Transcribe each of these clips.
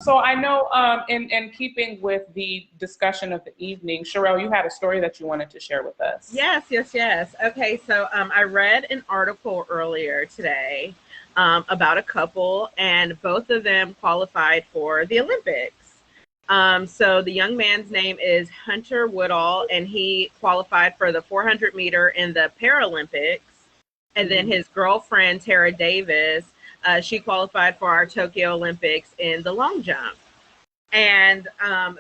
So I know in keeping with the discussion of the evening, Sharell, you had a story that you wanted to share with us. Yes, yes, yes. Okay, so I read an article earlier today about a couple, and both of them qualified for the Olympics. So the young man's name is Hunter Woodall, and he qualified for the 400 meter in the Paralympics. And then his girlfriend, Tara Davis, she qualified for our Tokyo Olympics in the long jump. And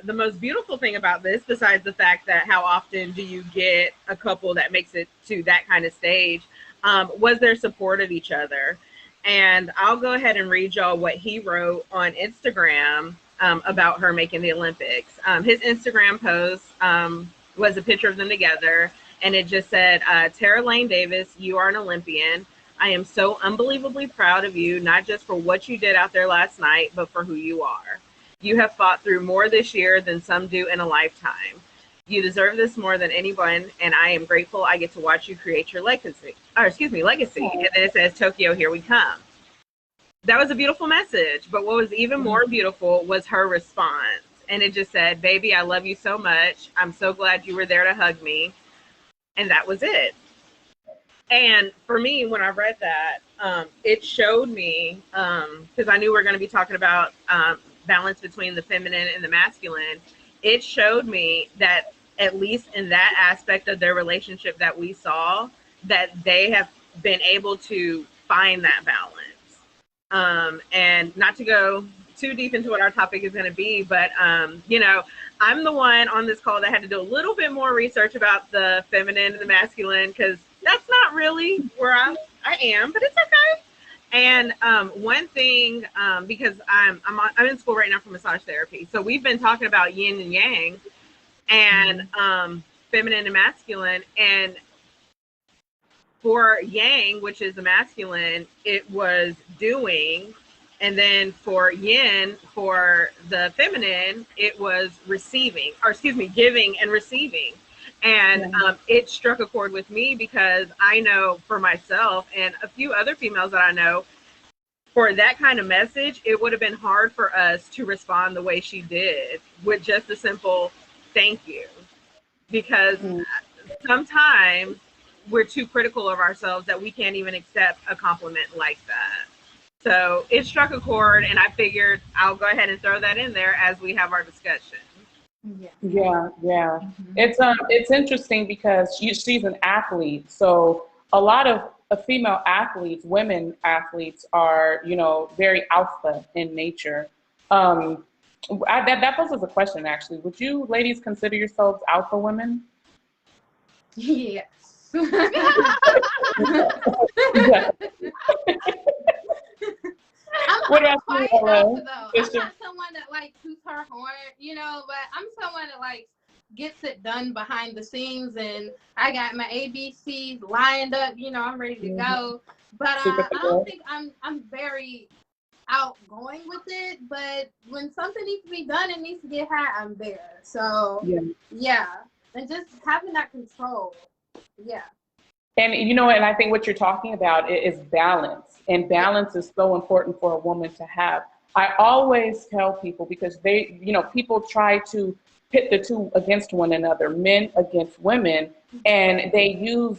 the most beautiful thing about this, besides the fact that how often do you get a couple that makes it to that kind of stage, was their support of each other. And I'll go ahead and read y'all what he wrote on Instagram about her making the Olympics. His Instagram post was a picture of them together, and it just said, Tara Lane Davis, you are an Olympian. I am so unbelievably proud of you, not just for what you did out there last night, but for who you are. You have fought through more this year than some do in a lifetime. You deserve this more than anyone, and I am grateful I get to watch you create your legacy. Legacy. And then it says, Tokyo, here we come. That was a beautiful message, but what was even more beautiful was her response. And it just said, baby, I love you so much. I'm so glad you were there to hug me. And that was it. And for me, when I read that, it showed me, because I knew we were going to be talking about balance between the feminine and the masculine. It showed me that at least in that aspect of their relationship that we saw, that they have been able to find that balance. And not to go too deep into what our topic is going to be, but you know, I'm the one on this call that had to do a little bit more research about the feminine and the masculine, because that's not really where I am, but it's okay. And one thing, because I'm in school right now for massage therapy, so we've been talking about yin and yang, and feminine and masculine. And for yang, which is the masculine, it was doing. And then for yin, for the feminine, it was receiving, or excuse me, giving and receiving. And it struck a chord with me, because I know for myself and a few other females that I know, for that kind of message, it would have been hard for us to respond the way she did with just a simple thank you. Because sometimes we're too critical of ourselves that we can't even accept a compliment like that. So it struck a chord, and I figured I'll go ahead and throw that in there as we have our discussion. Yeah. It's interesting because she's an athlete. So a lot of female athletes, women athletes, are, you know, very alpha in nature. That poses a question, actually. Would you ladies consider yourselves alpha women? Yes. What about quite you, alpha, though. I'm not someone that like toots her horn, you know, but I'm someone that like gets it done behind the scenes, and I got my ABCs lined up, you know, I'm ready to go. But I don't think I'm very outgoing with it, but when something needs to be done, it needs to get high, I'm there. So yeah. And just having that control. Yeah. And you know, and I think what you're talking about is balance, and balance is so important for a woman to have. I always tell people, because they, you know, people try to pit the two against one another, men against women, and they use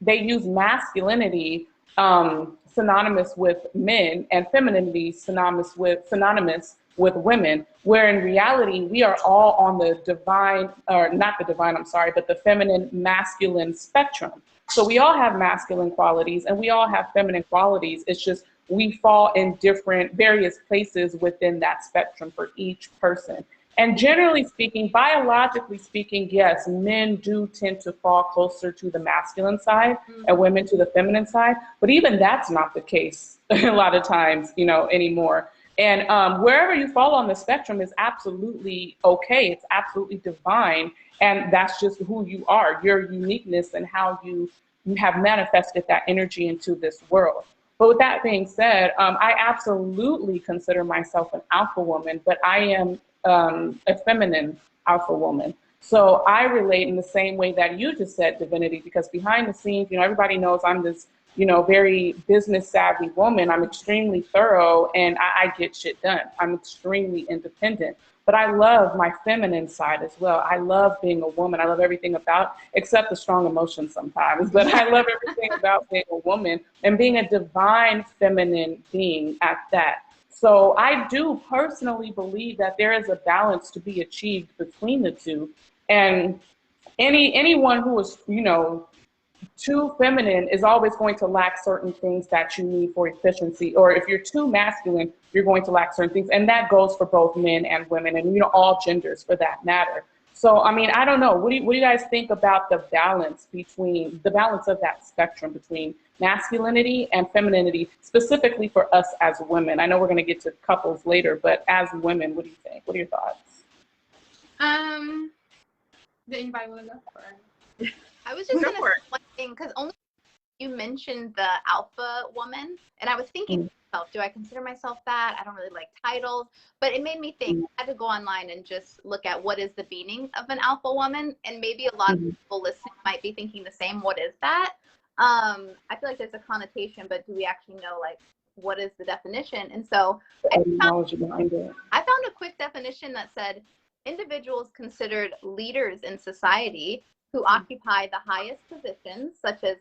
masculinity synonymous with men, and femininity synonymous with women, where in reality we are all on the divine, or not the divine, I'm sorry, but the feminine masculine spectrum. So we all have masculine qualities and we all have feminine qualities. It's just we fall in different various places within that spectrum for each person. And generally speaking, biologically speaking, yes, men do tend to fall closer to the masculine side and women to the feminine side. But even that's not the case a lot of times, you know, anymore. And wherever you fall on the spectrum is absolutely okay. It's absolutely divine. And that's just who you are, your uniqueness, and how you have manifested that energy into this world. But with that being said, I absolutely consider myself an alpha woman, but I am a feminine alpha woman. So I relate in the same way that you just said, Divinity, because behind the scenes, you know, everybody knows I'm this very business savvy woman. I'm extremely thorough and I get shit done. I'm extremely independent. But I love my feminine side as well. I love being a woman. I love everything about, except the strong emotions sometimes, but I love everything about being a woman and being a divine feminine being at that. So I do personally believe that there is a balance to be achieved between the two. And anyone who is, too feminine is always going to lack certain things that you need for efficiency. Or if you're too masculine, you're going to lack certain things. And that goes for both men and women and, all genders for that matter. So, I mean, I don't know. What do you guys think about the balance of that spectrum between masculinity and femininity, specifically for us as women? I know we're going to get to couples later, but as women, what do you think? What are your thoughts? Did anybody want to go for it? I was just going to say one thing, because only you mentioned the alpha woman, and I was thinking to myself, do I consider myself that? I don't really like titles, but it made me think. I had to go online and just look at what is the meaning of an alpha woman, and maybe a lot of people listening might be thinking the same. What is that? I feel like there's a connotation, but do we actually know, like, what is the definition? And so I found a quick definition that said, individuals considered leaders in society who occupy the highest positions, such as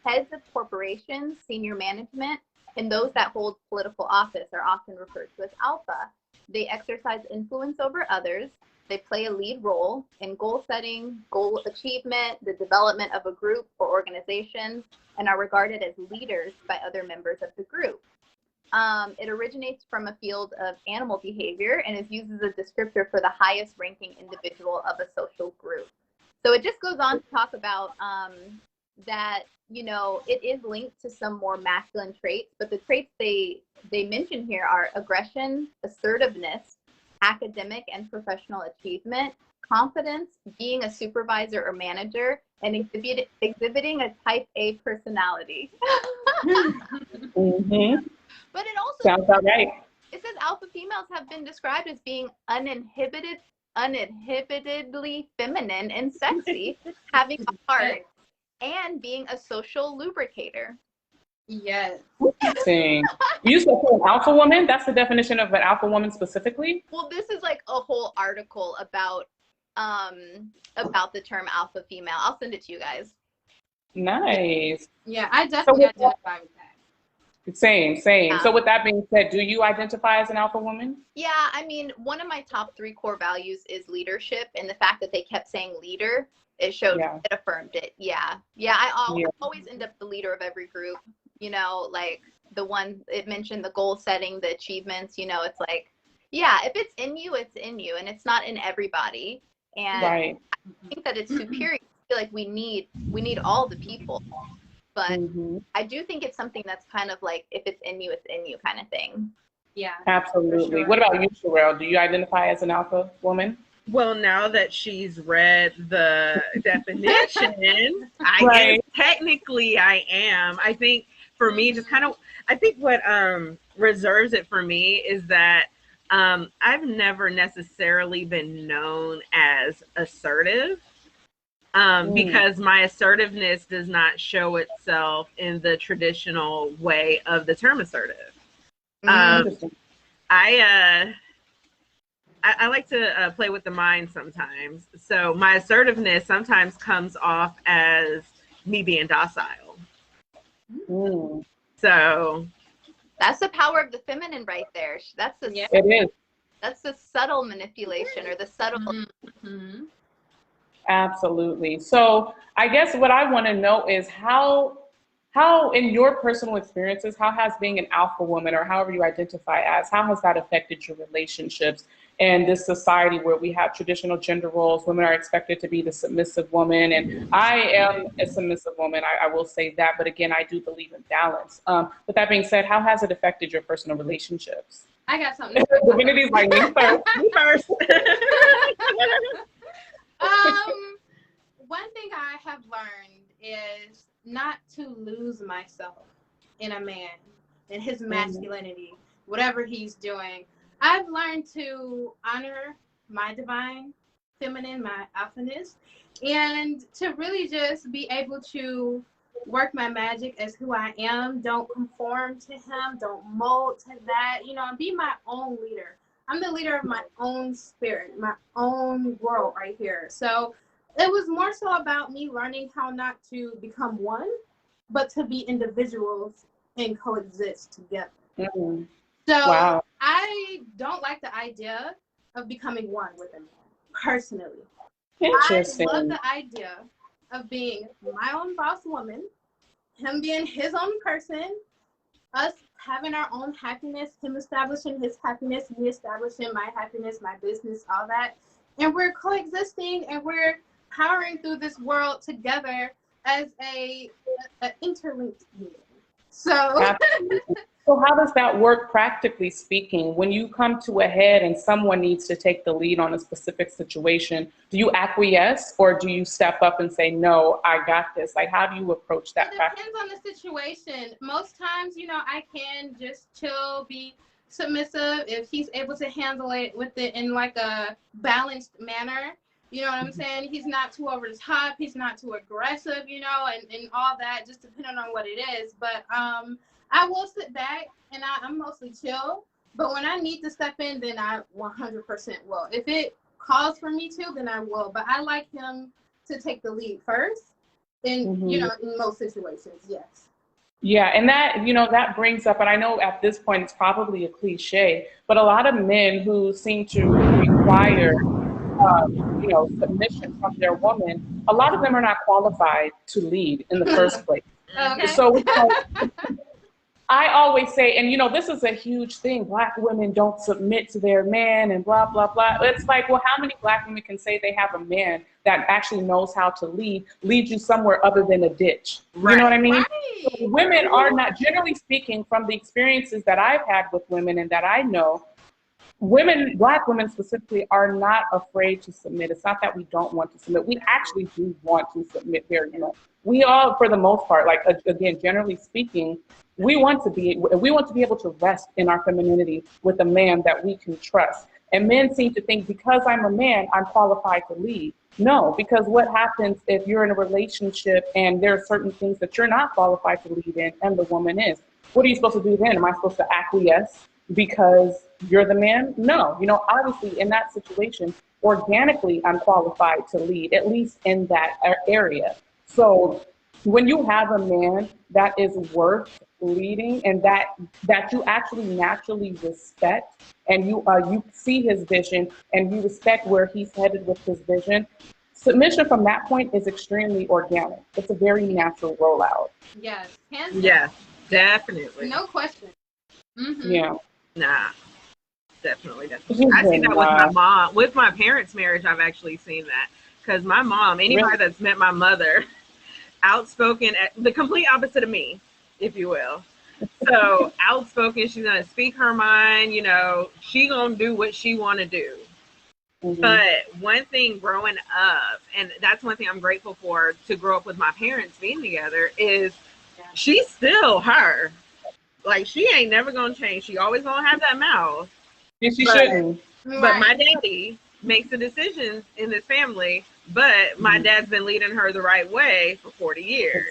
heads of corporations, senior management, and those that hold political office are often referred to as alpha. They exercise influence over others. They play a lead role in goal setting, goal achievement, the development of a group or organization, and are regarded as leaders by other members of the group. It originates from a field of animal behavior and is used as a descriptor for the highest ranking individual of a social group. So it just goes on to talk about that, it is linked to some more masculine traits, but the traits they mention here are aggression, assertiveness, academic and professional achievement, confidence, being a supervisor or manager, and exhibiting a type A personality. But it also sounds about right. It says alpha females have been described as being uninhibitedly feminine and sexy, having a heart, and being a social lubricator. Yes. Interesting. You said an alpha woman? That's the definition of an alpha woman specifically? Well, this is like a whole article about the term alpha female. I'll send it to you guys. Nice. Yeah, I definitely identify with that. Same. So with that being said, do you identify as an alpha woman? Yeah, I mean, one of my top 3 core values is leadership, and the fact that they kept saying leader, it showed, it affirmed it. Yeah, I always end up the leader of every group, like the one, it mentioned the goal setting, the achievements, it's like, if it's in you, it's in you, and it's not in everybody. And I think that it's superior. I feel like we need all the people. But I do think it's something that's kind of like, if it's in you, it's in you kind of thing. Yeah. Absolutely. Sure. What about you, Sharell? Do you identify as an alpha woman? Well, now that she's read the definition, I guess technically I am. I think for me, I think what reserves it for me is that I've never necessarily been known as assertive. Because my assertiveness does not show itself in the traditional way of the term assertive. I like to play with the mind sometimes. So my assertiveness sometimes comes off as me being docile. So that's the power of the feminine right there. It is. That's the subtle manipulation or the subtle. Absolutely. So I guess what I want to know is how in your personal experiences, how has being an alpha woman, or however you identify as, how has that affected your relationships in this society where we have traditional gender roles? Women are expected to be the submissive woman, and I am a submissive woman. I will say that, but again, I do believe in balance. But that being said, how has it affected your personal relationships? I got something. Divinity's like, me first. Me first. One thing I have learned is not to lose myself in a man, in his masculinity, whatever he's doing. I've learned to honor my divine feminine, my alphaness, and to really just be able to work my magic as who I am. Don't conform to him. Don't mold to that. You know, and be my own leader. I'm the leader of my own spirit, my own world right here. So it was more so about me learning how not to become one, but to be individuals and coexist together. Mm-hmm. So Wow. I don't like the idea of becoming one with a man, personally. Interesting. I love the idea of being my own boss woman, him being his own person, us having our own happiness, him establishing his happiness, me establishing my happiness, my business, all that. And we're coexisting and we're powering through this world together as a interlinked being. So Absolutely. So how does that work practically speaking? When you come to a head and someone needs to take the lead on a specific situation, do you acquiesce or do you step up and say, no, I got this? Like, how do you approach that it practically? depends on the situation. Most times, you know, I can just chill, be submissive if he's able to handle it with it in like a balanced manner. You know what I'm saying? He's not too over the top. He's not too aggressive, you know, and all that, just depending on what it is. But I will sit back and I'm mostly chill. But when I need to step in, then I 100% will. If it calls for me to, then I will. But I like him to take the lead first. In you know, in most situations, yes. Yeah, and that, that brings up, and I know at this point it's probably a cliche, but a lot of men who seem to require, submission from their woman, a lot of them are not qualified to lead in the first place. Okay. So, I always say, and this is a huge thing, Black women don't submit to their man and blah, blah, blah. It's like, well, how many Black women can say they have a man that actually knows how to lead you somewhere other than a ditch? Right. You know what I mean? Right. So women are not, generally speaking, from the experiences that I've had with women and that I know, women, Black women specifically, are not afraid to submit. It's not that we don't want to submit. We actually do want to submit very much. We all, for the most part, like, again, generally speaking, we want to be able to rest in our femininity with a man that we can trust. And men seem to think because I'm a man, I'm qualified to lead. No, because what happens if you're in a relationship and there are certain things that you're not qualified to lead in and the woman is? What are you supposed to do then? Am I supposed to acquiesce because you're the man? No, obviously in that situation, organically, I'm qualified to lead, at least in that area. So when you have a man that is worth leading and that you actually naturally respect, and you see his vision and you respect where he's headed with his vision, submission from that point is extremely organic. It's a very natural rollout. Yes. Hands down. Yeah, definitely. No question. Mm-hmm. Yeah. Nah, definitely. I see that with my mom. With my parents' marriage, I've actually seen that. Because my mom, anybody that's met my mother, outspoken, the complete opposite of me, if you will. So outspoken, she's gonna speak her mind. She gonna do what she want to do. Mm-hmm. But one thing growing up, and that's one thing I'm grateful for, to grow up with my parents being together, is she's still her. Like, she ain't never gonna change. She always gonna have that mouth. Yeah, she shouldn't. But my daddy makes the decisions in this family. But my dad's been leading her the right way for 40 years.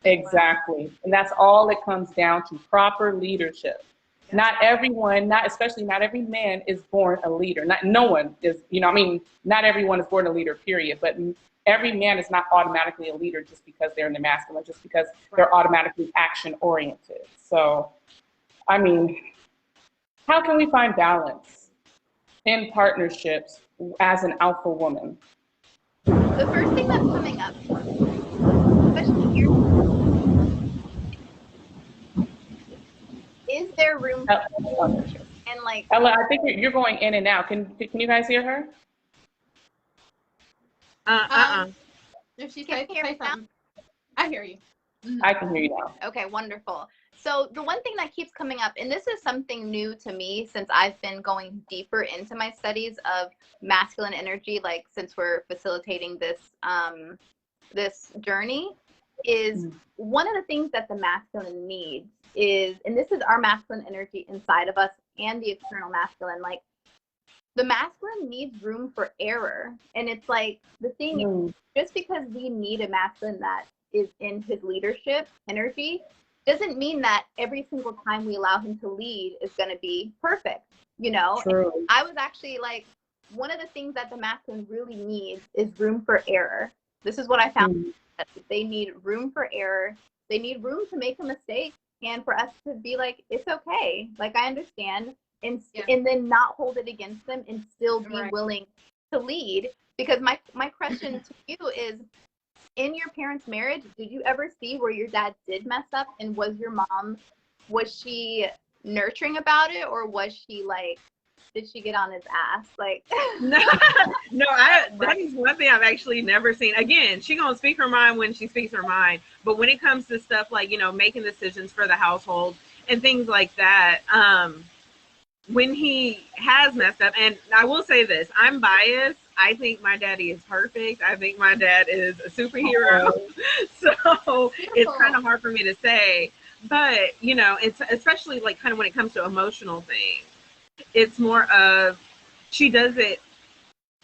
Exactly. And that's all it comes down to, proper leadership. Not everyone, especially not every man is born a leader. No one is, not everyone is born a leader, period. But every man is not automatically a leader just because they're in the masculine, just because they're automatically action oriented. So, how can we find balance in partnerships as an alpha woman? The first thing that's coming up, especially here, is there room for partnership? And like, Ella, I think you're going in and out. Can you guys hear her? If she say something, I hear you. Mm-hmm. I can hear you now. Okay, wonderful. So the one thing that keeps coming up, and this is something new to me since I've been going deeper into my studies of masculine energy, like since we're facilitating this this journey, is one of the things that the masculine needs is, and this is our masculine energy inside of us and the external masculine, like the masculine needs room for error. And it's like the thing is, just because we need a masculine that is in his leadership energy, doesn't mean that every single time we allow him to lead is going to be perfect, you know? True. I was actually like, one of the things that the masculine really needs is room for error. This is what I found. They need room for error. They need room to make a mistake, and for us to be like, it's okay. Like, I understand. And then not hold it against them and still be willing to lead. Because my question to you is, in your parents' marriage, did you ever see where your dad did mess up, and was she nurturing about it, or was she like, did she get on his ass? Like, no, that is one thing I've actually never seen. Again, she gonna speak her mind when she speaks her mind, but when it comes to stuff like, you know, making decisions for the household and things like that, when he has messed up, and I will say this, I'm biased. I think my daddy is perfect. I think my dad is a superhero. So it's kind of hard for me to say, but you know, it's especially like kind of when it comes to emotional things. It's more of, she does it,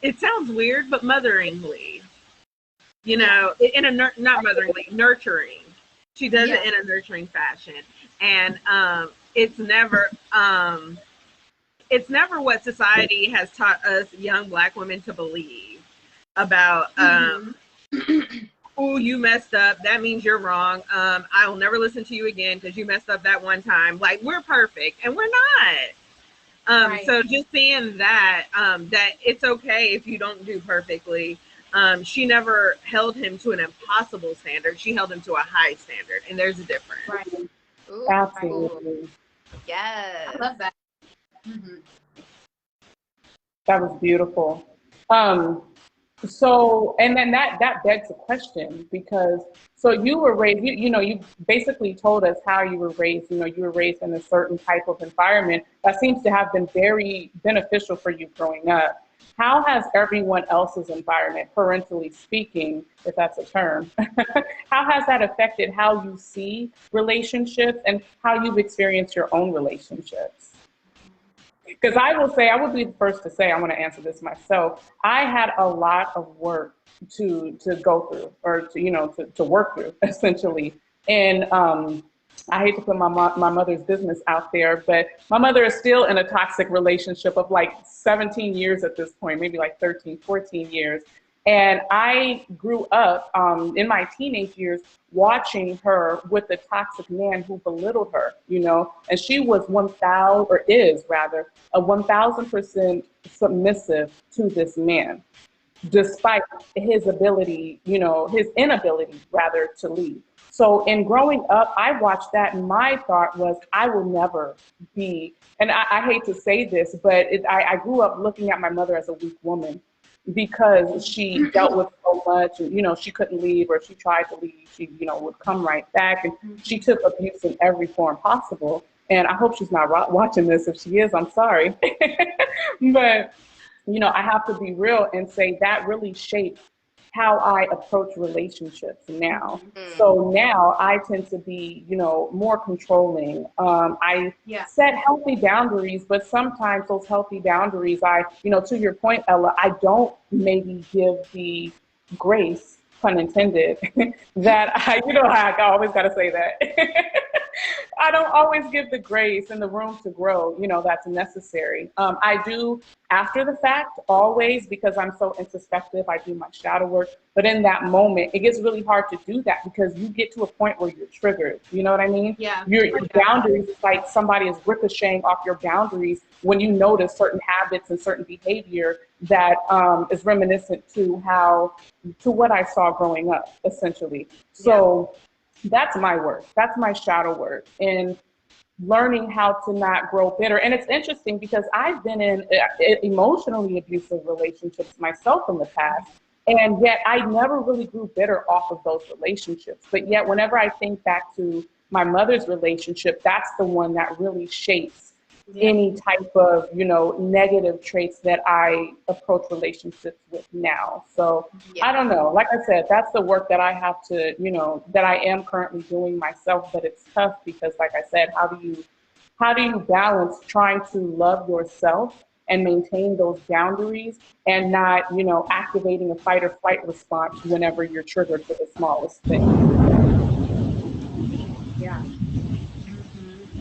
it sounds weird, but motheringly, you know, in a, not motheringly, nurturing. She does it in a nurturing fashion. And it's never what society has taught us young Black women to believe about, oh, you messed up, that means you're wrong. I will never listen to you again because you messed up that one time. Like, we're perfect, and we're not. So just seeing that, that it's okay if you don't do perfectly. She never held him to an impossible standard. She held him to a high standard, and there's a difference. Right. Ooh, Absolutely. yes. I love that. That was beautiful. So, and then that begs a question, because so you were raised, you know, you basically told us how you were raised. You know, you were raised in a certain type of environment that seems to have been very beneficial for you growing up. How has everyone else's environment, parentally speaking, if that's a term, how has that affected how you see relationships and how you've experienced your own relationships? Because I will say, I would be the first to say, I want to answer this myself. I had a lot of work to go through, or to, you know, to work through, essentially. And I hate to put my mother's business out there, but my mother is still in a toxic relationship of like 17 years at this point, maybe like 13, 14 years. And I grew up in my teenage years watching her with a toxic man who belittled her, you know, and she was 1,000, or is rather, a 1,000% submissive to this man, despite his ability, you know, his inability rather to lead. So in growing up, I watched that, and my thought was, I will never be, and I hate to say this, but I grew up looking at my mother as a weak woman, because she dealt with so much, and, you know, she couldn't leave, or she tried to leave, she, you know, would come right back, and she took abuse in every form possible. And I hope she's not watching this. If she is, I'm sorry. But, you know, I have to be real and say that really shaped how I approach relationships now. So now I tend to be, you know, more controlling. I set healthy boundaries, but sometimes those healthy boundaries, you know, to your point, Ella, I don't maybe give the grace, pun intended, that you know, I always got to say that. I don't always give the grace and the room to grow, you know, that's necessary. I do after the fact, always, because I'm so introspective, I do my shadow work. But in that moment, it gets really hard to do that, because you get to a point where you're triggered. You know what I mean? Yeah. Your boundaries, like somebody is ricocheting off your boundaries when you notice certain habits and certain behavior that is reminiscent to what I saw growing up, essentially. So that's my work. That's my shadow work. And learning how to not grow bitter. And it's interesting because I've been in emotionally abusive relationships myself in the past, and yet I never really grew bitter off of those relationships. But yet whenever I think back to my mother's relationship, that's the one that really shapes any type of, you know, negative traits that I approach relationships with now. So I don't know, like I said, that's the work that I have to, you know, that I am currently doing myself, but it's tough because, like I said, how do you balance trying to love yourself and maintain those boundaries and not, activating a fight or flight response whenever you're triggered for the smallest thing. Yeah.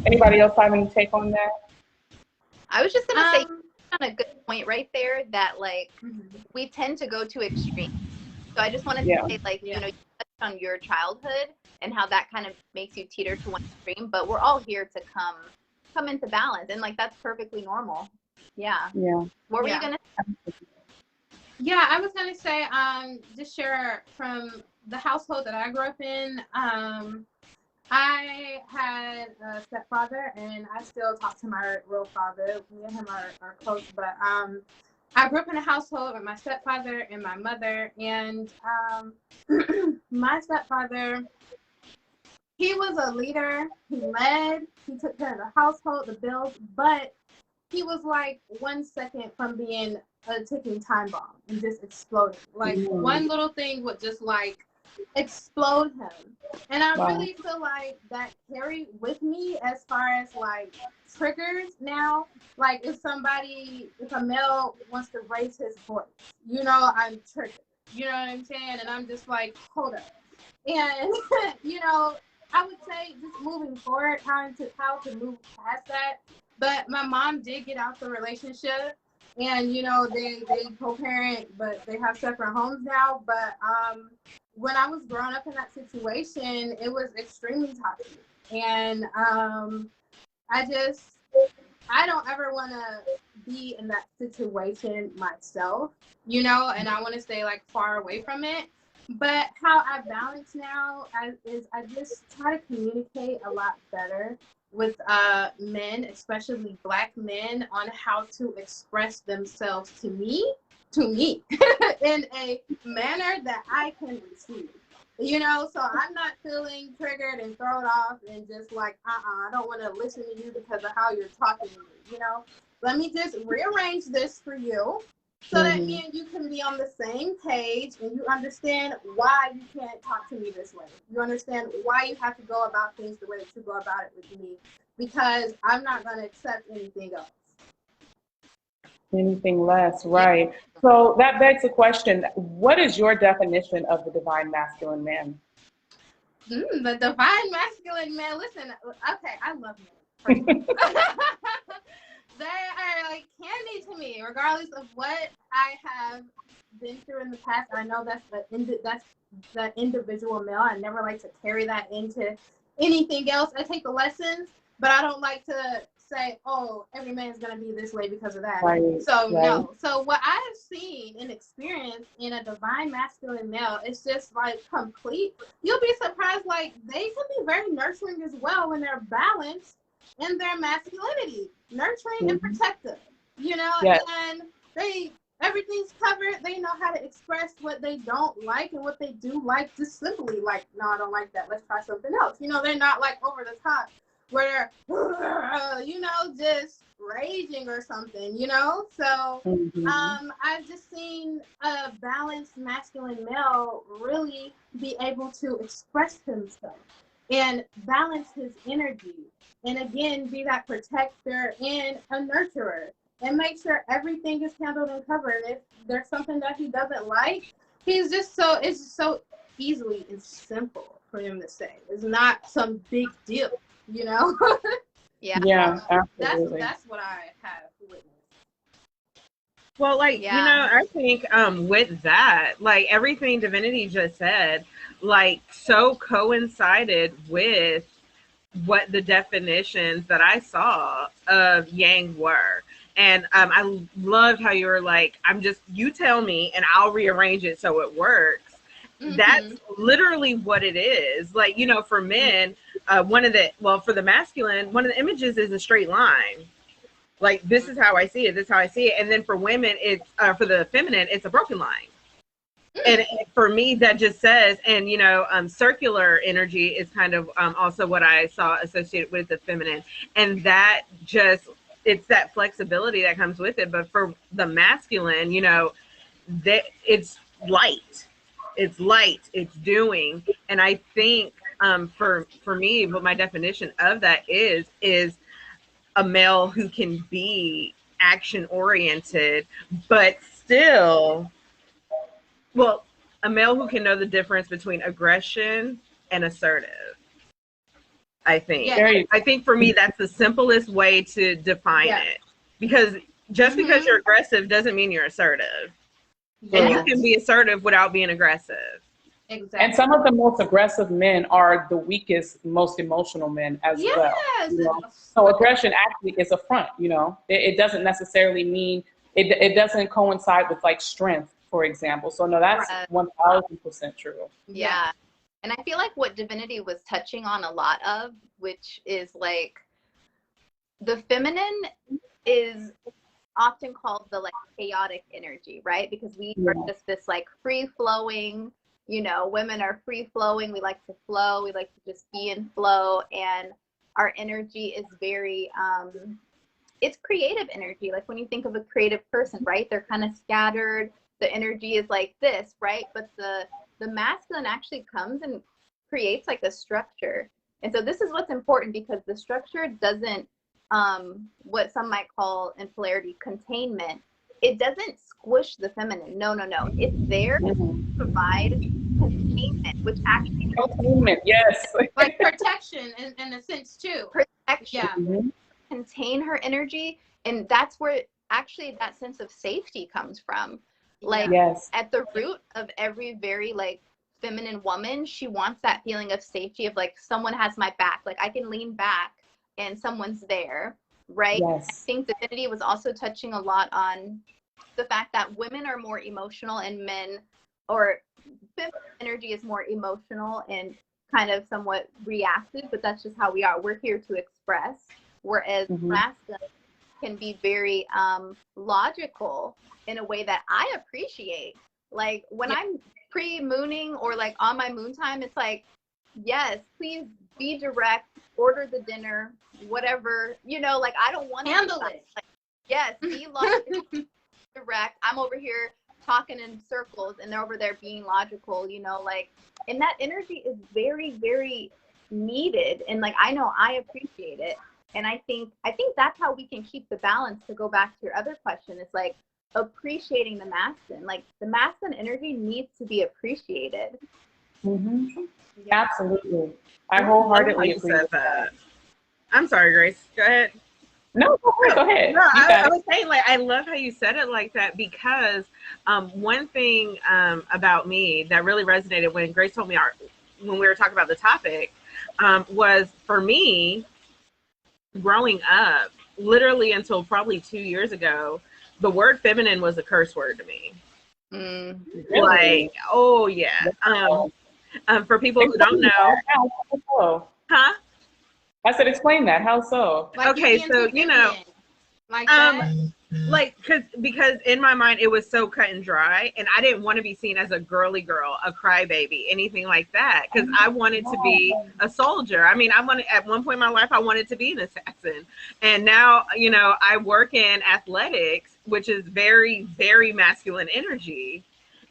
Anybody else have any take on that? I was just gonna say on a good point right there that like we tend to go to extremes. So I just wanted to say like, you touched on your childhood and how that kind of makes you teeter to one extreme, but we're all here to come into balance, and like that's perfectly normal. Yeah. Yeah. What were you gonna say? Yeah, I was gonna say, just share from the household that I grew up in. I had a stepfather, and I still talk to my real father. Me and him are close, but I grew up in a household with my stepfather and my mother, and my stepfather, he was a leader. He led. He took care of the household, the bills, but he was like 1 second from being a ticking time bomb and just exploding. Like one little thing would just like explode him. And I really feel like that carried with me as far as like triggers now. Like if a male wants to raise his voice, I'm triggered. You know what I'm saying? And I'm just like, hold up. And, I would say just moving forward, how to move past that. But my mom did get out the relationship, and they co-parent, but they have separate homes now. But when I was growing up in that situation, it was extremely toxic, and I don't ever want to be in that situation myself, and I want to stay like far away from it. But how I balance now is I just try to communicate a lot better with men, especially Black men, on how to express themselves to me in a manner that I can receive. So I'm not feeling triggered and thrown off and just like, I don't want to listen to you because of how you're talking to me, Let me just rearrange this for you so that me and you can be on the same page, and you understand why you can't talk to me this way. You understand why you have to go about things the way that you go about it with me, because I'm not going to accept anything else. Anything less, right. So that begs the question, what is your definition of the divine masculine man? The divine masculine man, listen, okay, I love men. They are like candy to me, regardless of what I have been through in the past. I know that's the individual male. I never like to carry that into anything else. I take the lessons, but I don't like to say, oh, every man's going to be this way because of that. Right, no. So what I've seen and experienced in a divine masculine male is just like complete. You'll be surprised, like they can be very nurturing as well when they're balanced in their masculinity, nurturing and protective, and everything's covered. They know how to express what they don't like and what they do like, just simply like, no, I don't like that. Let's try something else. They're not like over the top where they're, just raging or something, So I've just seen a balanced masculine male really be able to express himself and balance his energy. And again, be that protector and a nurturer, and make sure everything is handled and covered. If there's something that he doesn't like, it's just so easily and simple for him to say. It's not some big deal, Yeah, absolutely. That's what I have witnessed. Well, like, I think with that, like everything Divinity just said, like so coincided with what the definitions that I saw of Yang were. And I loved how you were like, you tell me and I'll rearrange it so it works. That's literally what it is. Like, for men, for the masculine, one of the images is a straight line. Like, this is how I see it. This is how I see it. And then for women, it's for the feminine, it's a broken line. And for me, that just says, and circular energy is kind of also what I saw associated with the feminine, and that it's that flexibility that comes with it. But for the masculine, that it's light, it's doing, and I think for me, what my definition of that is a male who can be action oriented, but still, well, a male who can know the difference between aggression and assertive. I think. Yeah. I think for me, that's the simplest way to define it. Because just because you're aggressive doesn't mean you're assertive. Yes. And you can be assertive without being aggressive. Exactly. And some of the most aggressive men are the weakest, most emotional men as well. You know? So aggression actually is a front, you know. It doesn't necessarily mean, it doesn't coincide with like strength, for example. So no, that's 1000% true. Yeah. And I feel like what Divinity was touching on a lot of, which is like the feminine is often called the like chaotic energy, right? Because we are just this like free flowing, you know, women are free flowing. We like to flow. We like to just be in flow. And our energy is very, it's creative energy. Like when you think of a creative person, right? They're kind of scattered. The energy is like this, right? But the masculine actually comes and creates like a structure. And so this is what's important, because the structure doesn't, what some might call in polarity containment, it doesn't squish the feminine. No. It's there to provide containment, which actually containment, yes. Like protection in a sense too. Protection. Contain her energy. And that's where actually that sense of safety comes from. Like at the root of every very like feminine woman, she wants that feeling of safety, of like someone has my back, like I can lean back and someone's there, right? I think Divinity was also touching a lot on the fact that women are more emotional and men, or feminine energy is more emotional and kind of somewhat reactive, but that's just how we are. We're here to express, whereas masculine can be very logical in a way that I appreciate. Like when I'm pre-mooning or like on my moon time, it's like, yes, please be direct, order the dinner, whatever, you know, like I don't want to handle it. Like, yes, be logical, direct. I'm over here talking in circles and they're over there being logical, you know, like, and that energy is very, very needed. And like, I know I appreciate it. And I think that's how we can keep the balance, to go back to your other question. It's like appreciating the masculine. Like the masculine energy needs to be appreciated. Absolutely. I wholeheartedly agree with that. I'm sorry, Grace. Go ahead. No, go ahead. No, I was saying, like, I love how you said it like that, because one thing about me that really resonated when Grace told me when we were talking about the topic was, for me, growing up, literally until probably 2 years ago, the word feminine was a curse word to me. Like, oh yeah. For people who don't know, I said, explain that. How so? Like okay, so you know, like that. Like, because in my mind it was so cut and dry, and I didn't want to be seen as a girly girl, a crybaby, anything like that, because I wanted to be a soldier. I mean, at one point in my life I wanted to be an assassin, and now, you know, I work in athletics, which is very, very masculine energy,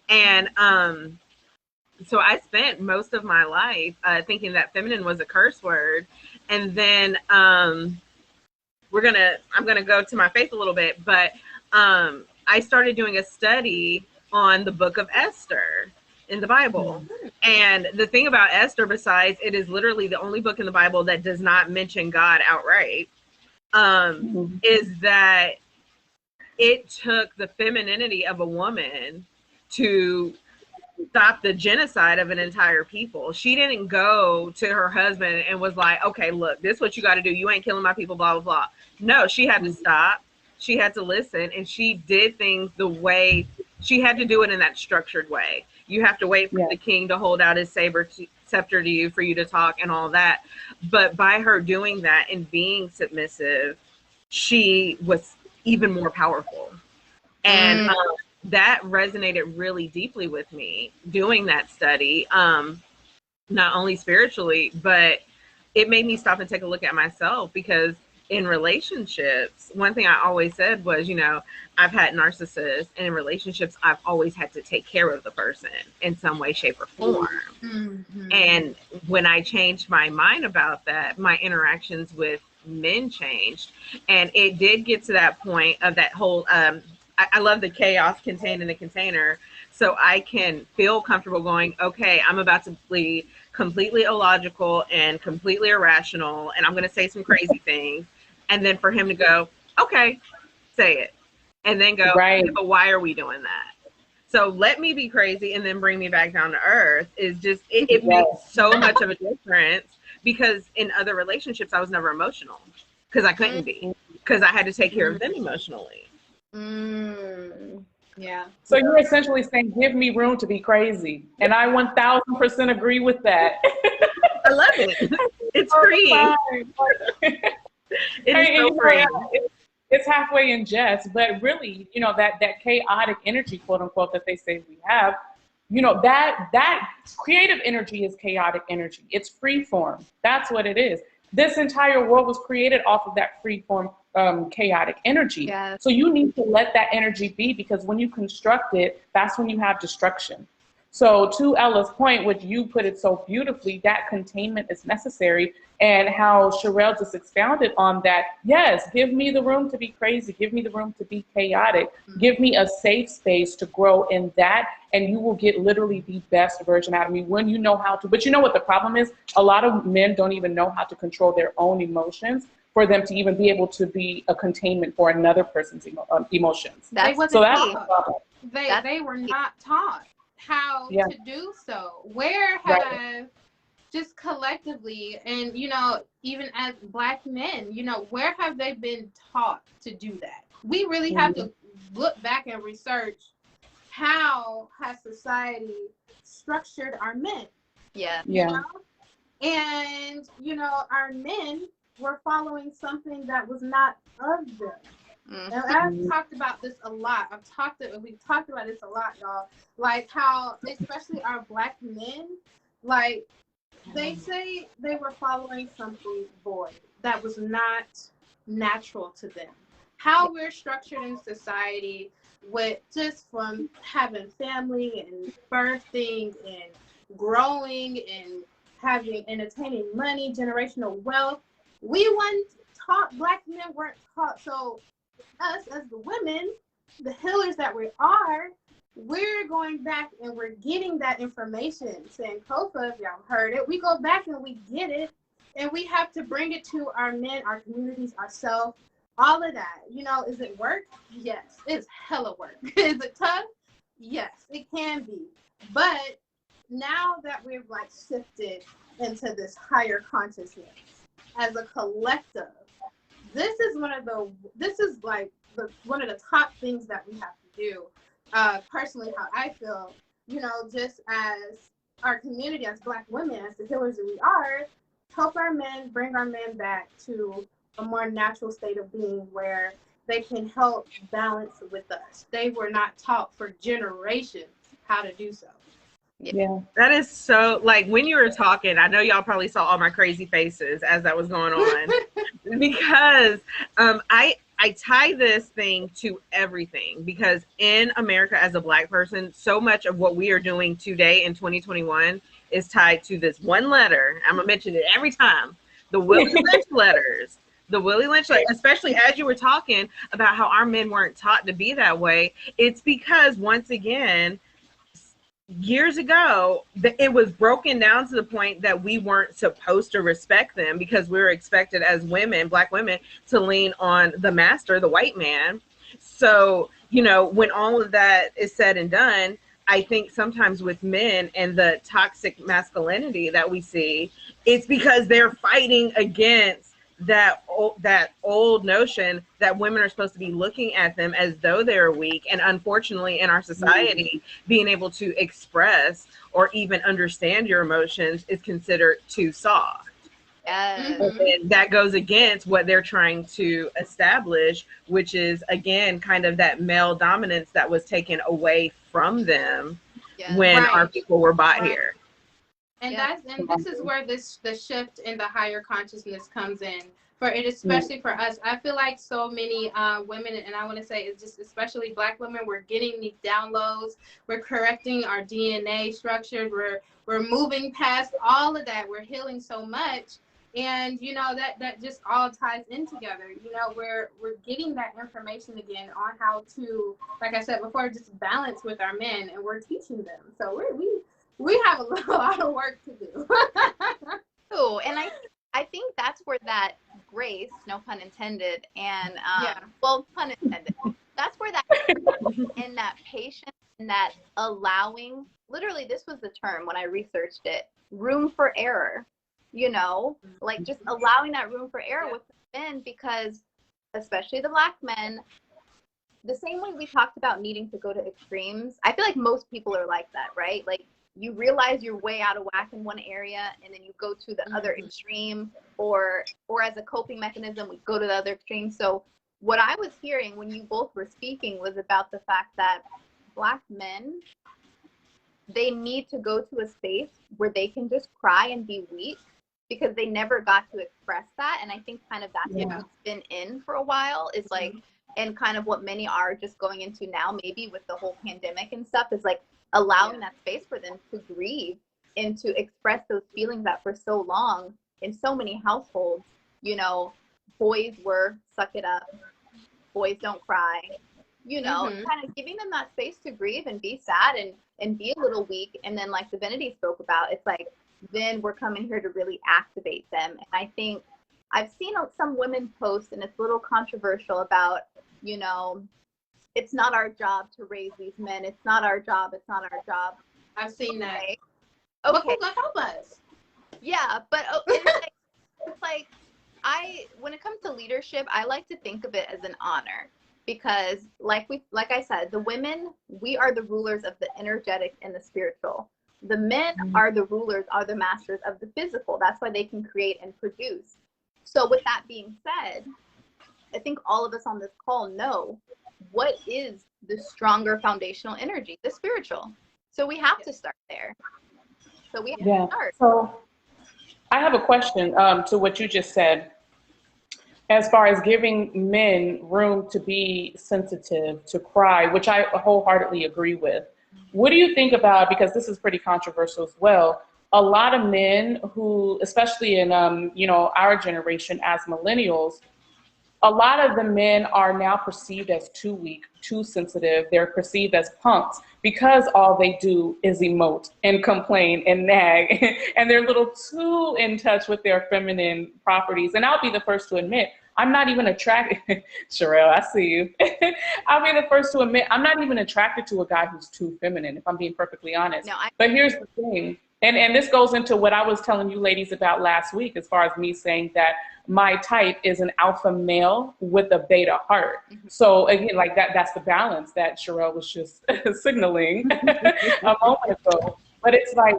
and so I spent most of my life thinking that feminine was a curse word, and then I'm gonna go to my faith a little bit, but I started doing a study on the book of Esther in the Bible. And the thing about Esther, besides it is literally the only book in the Bible that does not mention God outright, is that it took the femininity of a woman to stop the genocide of an entire people. She didn't go to her husband and was like, okay, look, this is what you got to do. You ain't killing my people, blah, blah, blah. No, she had to stop. She had to listen, and she did things the way she had to do it, in that structured way. You have to wait for the king to hold out his scepter to you for you to talk and all that. But by her doing that and being submissive, she was even more powerful. And that resonated really deeply with me doing that study, not only spiritually, but it made me stop and take a look at myself, because in relationships, one thing I always said was, you know, I've had narcissists, and in relationships, I've always had to take care of the person in some way, shape, or form. And when I changed my mind about that, my interactions with men changed. And it did get to that point of that whole, I love the chaos contained in the container. So I can feel comfortable going, okay, I'm about to be completely illogical and completely irrational, and I'm going to say some crazy things. And then for him to go, okay, say it. And then go, Right. okay, but why are we doing that? So let me be crazy and then bring me back down to earth is just, it makes so much of a difference, because in other relationships, I was never emotional because I couldn't be, because I had to take care of them emotionally. Yeah. So you're essentially saying, give me room to be crazy. And I 1000% agree with that. I love it. It's freeing. It is so freeing. It's halfway in jest, but really, you know, that chaotic energy, quote unquote, that they say we have, you know, that creative energy is chaotic energy. It's free form. That's what it is. This entire world was created off of that free form, chaotic energy. Yes. So you need to let that energy be, because when you construct it, that's when you have destruction. So to Ella's point, which you put it so beautifully, that containment is necessary, and how Sharell just expounded on that. Yes, give me the room to be crazy. Give me the room to be chaotic. Give me a safe space to grow in that, and you will get literally the best version out of me when you know how to. But you know what the problem is? A lot of men don't even know how to control their own emotions for them to even be able to be a containment for another person's emotions. They wasn't So that's taught. the problem. They were not taught how Yeah. to do so. Where Right. have just collectively, and you know, even as Black men, you know, where have they been taught to do that? We really have to look back and research, how has society structured our men? Yeah. You know? And you know, our men were following something that was not of them. And I've talked about this a lot. We've talked about this a lot, y'all. Like how, especially our Black men, like they say they were following something void that was not natural to them. How we're structured in society, with just from having family and birthing and growing and having entertaining money, generational wealth. We weren't taught, Black men weren't taught. So us as the women, the healers that we are, we're going back and we're getting that information. Saying Kofa, if y'all heard it, we go back and we get it, and we have to bring it to our men, our communities, ourselves, all of that. You know, is it work? Yes. It's hella work. Is it tough? Yes, it can be. But now that we've like shifted into this higher consciousness as a collective, this is one of the top things that we have to do. Personally, how I feel, you know, just as our community, as Black women, as the healers that we are, help our men, bring our men back to a more natural state of being where they can help balance with us. They were not taught for generations how to do so. Yeah. That is so, like, when you were talking, I know y'all probably saw all my crazy faces as that was going on, because I tie this thing to everything, because in America, as a Black person, so much of what we are doing today in 2021 is tied to this one letter. I'm gonna mention it every time. The Willie Lynch letters. The Willie Lynch, especially as you were talking about how our men weren't taught to be that way. It's because, once again, years ago, it was broken down to the point that we weren't supposed to respect them, because we were expected as women, Black women, to lean on the master, the white man. So, you know, when all of that is said and done, I think sometimes with men and the toxic masculinity that we see, it's because they're fighting against that old notion that women are supposed to be looking at them as though they're weak. And unfortunately, in our society, being able to express or even understand your emotions is considered too soft. And that goes against what they're trying to establish, which is, again, kind of that male dominance that was taken away from them when our people were brought here. And this is where the shift in the higher consciousness comes in. For it, especially for us, I feel like so many women, and I want to say it's just especially Black women, we're getting these downloads. We're correcting our DNA structures. We're moving past all of that. We're healing so much. And you know that just all ties in together. You know, we're getting that information again on how to, like I said before, just balance with our men, and we're teaching them. So we have a lot of work to do. Oh, and I think that's where that grace, no pun intended, and well, pun intended. That's where that and that patience and that allowing. Literally, this was the term when I researched it. Room for error. You know, like just allowing that room for error with the men, because especially the Black men, the same way we talked about needing to go to extremes, I feel like most people are like that, right? Like you realize you're way out of whack in one area and then you go to the other extreme, or as a coping mechanism, we go to the other extreme. So what I was hearing when you both were speaking was about the fact that Black men, they need to go to a space where they can just cry and be weak, because they never got to express that. And I think kind of that's what's been in for a while, is like, and kind of what many are just going into now, maybe with the whole pandemic and stuff, is like allowing that space for them to grieve and to express those feelings that for so long in so many households, you know, boys were suck it up, boys don't cry, you know, kind of giving them that space to grieve and be sad and be a little weak. And then like Divinity spoke about, it's like, then we're coming here to really activate them. And I think I've seen some women post, and it's a little controversial, about, you know, it's not our job to raise these men. It's not our job. It's not our job. I've seen that. Okay. But who's gonna help us? Yeah, but it's like when it comes to leadership, I like to think of it as an honor, because like I said, the women, we are the rulers of the energetic and the spiritual. The men are the rulers, are the masters of the physical. That's why they can create and produce. So with that being said, I think all of us on this call know what is the stronger foundational energy, the spiritual. So we have to start there. So we have to start. So I have a question to what you just said. As far as giving men room to be sensitive, to cry, which I wholeheartedly agree with. What do you think about, because this is pretty controversial as well, a lot of men who, especially in you know, our generation as millennials, a lot of the men are now perceived as too weak, too sensitive. They're perceived as punks because all they do is emote and complain and nag, and they're a little too in touch with their feminine properties. And I'll be the first to admit, I'm not even attracted, Sharell, I see you. I'll be the first to admit, I'm not even attracted to a guy who's too feminine, if I'm being perfectly honest. No, but here's the thing, and this goes into what I was telling you ladies about last week, as far as me saying that my type is an alpha male with a beta heart. So again, like that's the balance that Sharell was just signaling a moment ago. But it's like,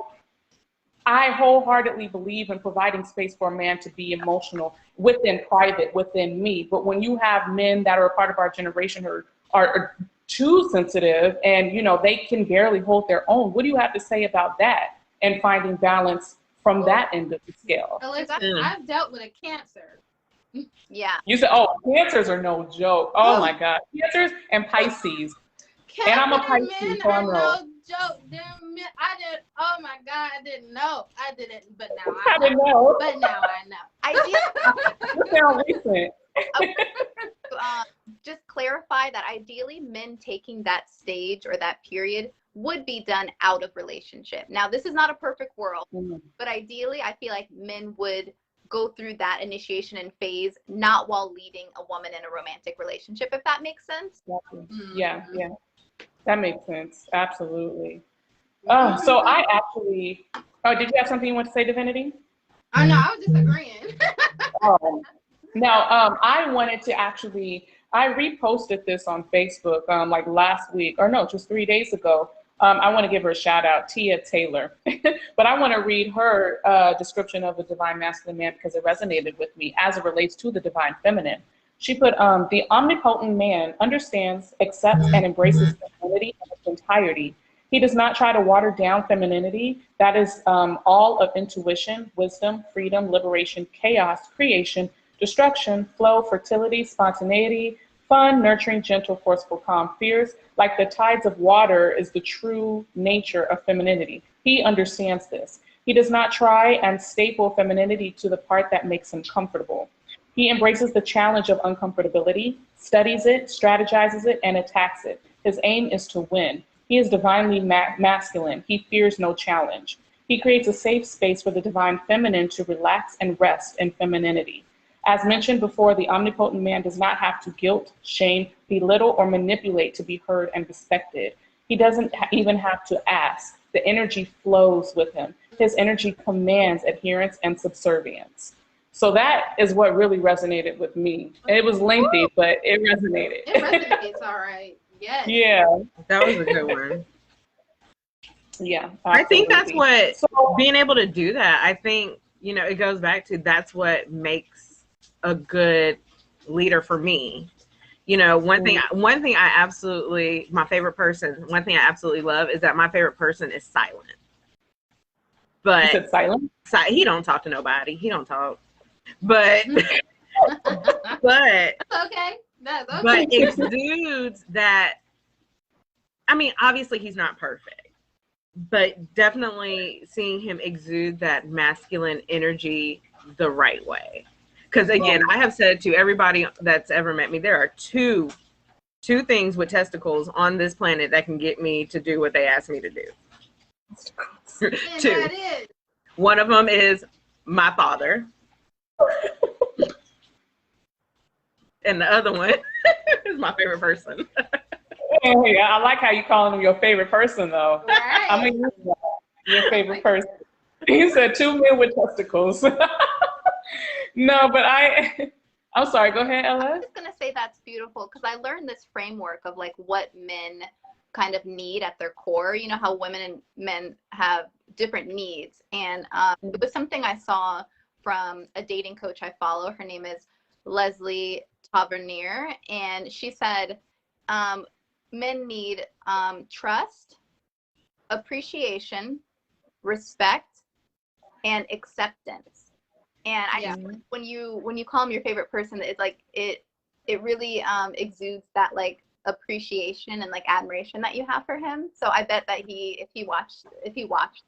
I wholeheartedly believe in providing space for a man to be emotional within private, within me. But when you have men that are a part of our generation who are too sensitive and, you know, they can barely hold their own, what do you have to say about that and finding balance from that end of the scale? I've dealt with a Cancer. Yeah. You said, oh, Cancers are no joke. Oh my God. Cancers and Pisces. Cancer and I'm a Pisces, men so I are know. no joke. I did. Oh my God, I didn't know. I didn't, but now I know. I didn't know. But now I know. You sound recent. Just clarify that ideally men taking that stage or that period would be done out of relationship. Now, this is not a perfect world, but ideally I feel like men would go through that initiation and phase, not while leading a woman in a romantic relationship, if that makes sense. Yeah, that makes sense. Absolutely. So I actually, did you have something you want to say, Divinity? Oh no, I was just agreeing. Now, I wanted to actually, I reposted this on Facebook like last week, or no, just 3 days ago. I want to give her a shout out, Tia Taylor. But I want to read her description of the divine masculine man because it resonated with me as it relates to the divine feminine. She put, the omnipotent man understands, accepts, and embraces femininity in its entirety. He does not try to water down femininity. That is all of intuition, wisdom, freedom, liberation, chaos, creation, destruction, flow, fertility, spontaneity, fun, nurturing, gentle, forceful, calm, fierce. Like the tides of water is the true nature of femininity. He understands this. He does not try and staple femininity to the part that makes him comfortable. He embraces the challenge of uncomfortability, studies it, strategizes it, and attacks it. His aim is to win. He is divinely masculine. He fears no challenge. He creates a safe space for the divine feminine to relax and rest in femininity. As mentioned before, the omnipotent man does not have to guilt, shame, belittle, or manipulate to be heard and respected. He doesn't even have to ask. The energy flows with him. His energy commands adherence and subservience. So that is what really resonated with me. It was lengthy, but it resonated. It resonates, all right. Yes. Yeah. That was a good one. Yeah. Absolutely. I think that's what, being able to do that, I think, you know, it goes back to that's what makes a good leader for me. You know, one thing I absolutely, my favorite person, one thing I absolutely love is that my favorite person is silent. But you said silent? He don't talk to nobody. He don't talk. But but okay. That's okay. But exudes that, I mean, obviously he's not perfect, but definitely seeing him exude that masculine energy the right way. Because again, I have said to everybody that's ever met me, there are two things with testicles on this planet that can get me to do what they ask me to do. Two. One of them is my father. And the other one is my favorite person. Yeah, I like how you calling him your favorite person, though. Right. I mean, your favorite person. You said 2 men with testicles. No, but I'm sorry. Go ahead, Ella. I'm just gonna say that's beautiful because I learned this framework of like what men kind of need at their core. You know how women and men have different needs, and it was something I saw from a dating coach I follow. Her name is Leslie Tavernier, and she said men need trust, appreciation, respect, and acceptance. And I just, when you call him your favorite person, it's like it really exudes that like appreciation and like admiration that you have for him. So I bet that if he watched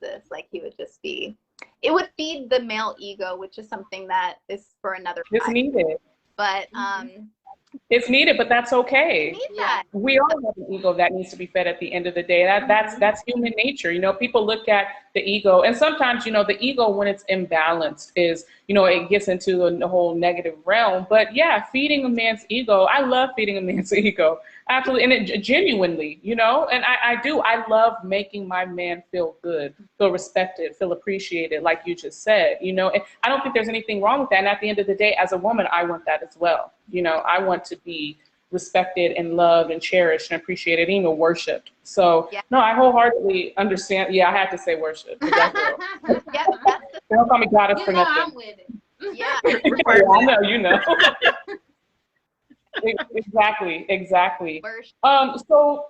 this, like he would just be, it would feed the male ego, which is something that is for another time. It's needed. But it's needed, but that's okay. That. We all have an ego that needs to be fed at the end of the day. That's human nature. You know, people look at the ego, and sometimes, you know, the ego, when it's imbalanced, is, you know, it gets into a whole negative realm. But yeah, feeding a man's ego, I love feeding a man's ego. Absolutely. And it genuinely, you know, and I do. I love making my man feel good, feel respected, feel appreciated, like you just said, you know, and I don't think there's anything wrong with that. And at the end of the day, as a woman, I want that as well. You know, I want to be respected and loved and cherished and appreciated, and even worshipped. So no, I wholeheartedly understand. Yeah, I had to say worship. That's real. Don't call me goddess for nothing. I'm with it. Yeah. I know, you know. Exactly. So,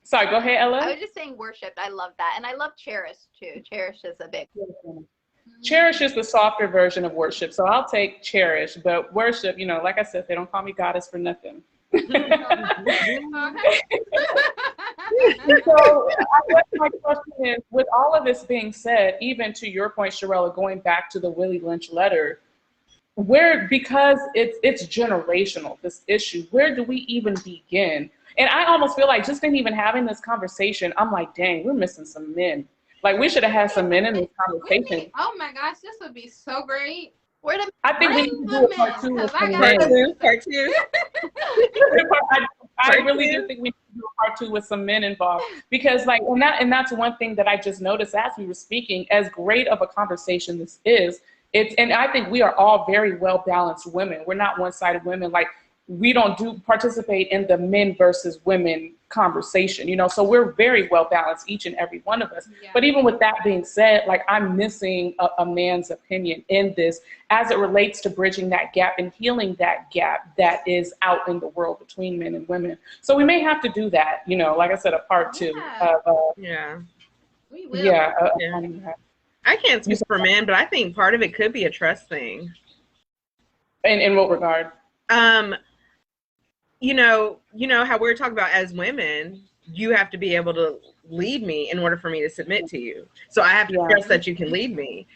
sorry, go ahead, Ella. I was just saying worship. I love that. And I love cherish too. Cherish is a big one. Cherish is the softer version of worship. So I'll take cherish, but worship, you know, like I said, they don't call me goddess for nothing. So I guess my question is, with all of this being said, even to your point, Sharell, going back to the Willie Lynch letter, because it's generational, this issue, where do we even begin? And I almost feel like just in even having this conversation, I'm like, dang, we're missing some men. Like, we should have had some men in this conversation. Oh my gosh, this would be so great. I think we need to do a part 2 with some men. Part two. I really do think we need to do a part 2 with some men involved, because like, and that's one thing that I just noticed as we were speaking, as great of a conversation this is, and I think we are all very well balanced women. We're not one-sided women. Like, we don't participate in the men versus women conversation, you know, so we're very well balanced, each and every one of us. Yeah. But even with that being said, like, I'm missing a man's opinion in this as it relates to bridging that gap and healing that gap that is out in the world between men and women. So we may have to do that, you know, like I said, a part 2. We will. I can't speak for men, but I think part of it could be a trust thing. In what regard? You know how we're talking about as women, you have to be able to lead me in order for me to submit to you. So I have to trust that you can lead me.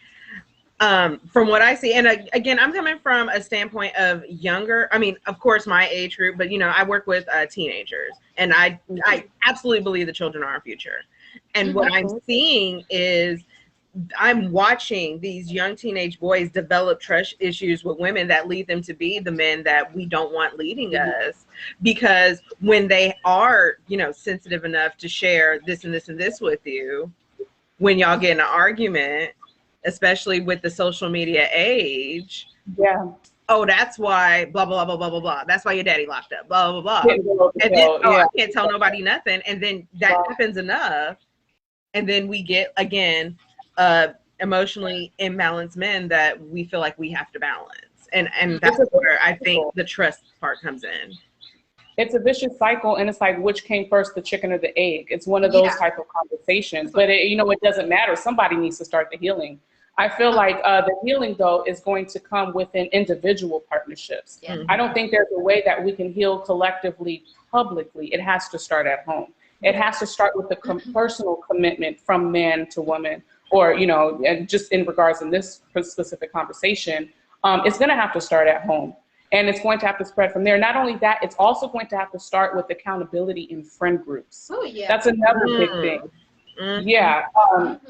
From what I see, and again, I'm coming from a standpoint of younger, I mean, of course, my age group, but, you know, I work with teenagers, and I absolutely believe the children are our future. And what I'm seeing is I'm watching these young teenage boys develop trust issues with women that lead them to be the men that we don't want leading us, because when they are, you know, sensitive enough to share this and this and this with you, when y'all get in an argument, especially with the social media age, oh, that's why blah blah blah blah blah blah. That's why your daddy locked up. Blah blah blah. And then, I can't tell nobody nothing. And then that happens enough, and then we get again emotionally imbalanced men that we feel like we have to balance. And that's where I think the trust part comes in. It's a vicious cycle, and it's like, which came first, the chicken or the egg? It's one of those type of conversations. But it, you know, it doesn't matter. Somebody needs to start the healing. I feel like the healing, though, is going to come within individual partnerships. I don't think there's a way that we can heal collectively, publicly. It has to start at home. It has to start with the personal commitment from man to woman, or, you know, and just in regards in this specific conversation, it's going to have to start at home. And it's going to have to spread from there. Not only that, it's also going to have to start with accountability in friend groups. Oh, yeah. That's another big thing. Yeah.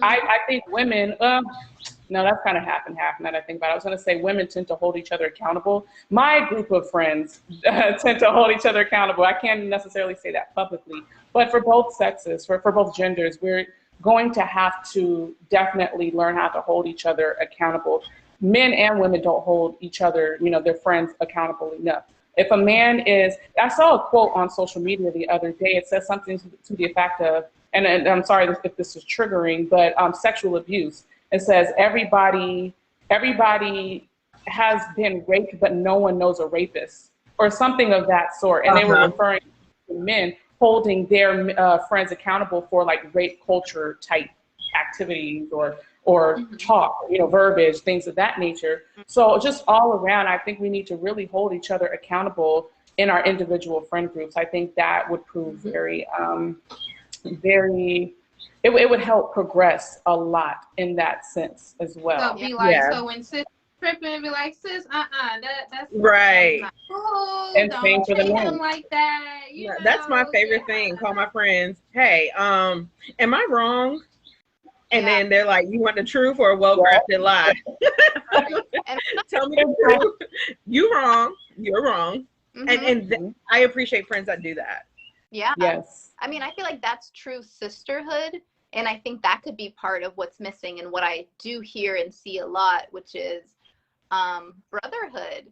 I think women, no, that's kind of half and half now that I think about it. I was going to say women tend to hold each other accountable. My group of friends tend to hold each other accountable. I can't necessarily say that publicly, but for both sexes, for both genders, we're going to have to definitely learn how to hold each other accountable. Men and women don't hold each other, you know, their friends accountable enough. If a man is, I saw a quote on social media the other day. It says something to the effect of, and I'm sorry if this is triggering, but sexual abuse. It says everybody has been raped, but no one knows a rapist, or something of that sort. And they were referring to men holding their friends accountable for like rape culture type activities or talk, you know, verbiage, things of that nature. So just all around, I think we need to really hold each other accountable in our individual friend groups. I think that would prove very, it would help progress a lot in that sense as well. So be like, so when sis tripping, be like, sis, that's right. That's not cool. And Don't same for the treat men. him like that. You know? That's my favorite thing. Call my friends. Hey, am I wrong? And then they're like, you want the truth or a well-crafted lie? Tell me the truth. You're wrong. And I appreciate friends that do that. Yeah. Yes. I mean, I feel like that's true sisterhood. And I think that could be part of what's missing and what I do hear and see a lot, which is brotherhood.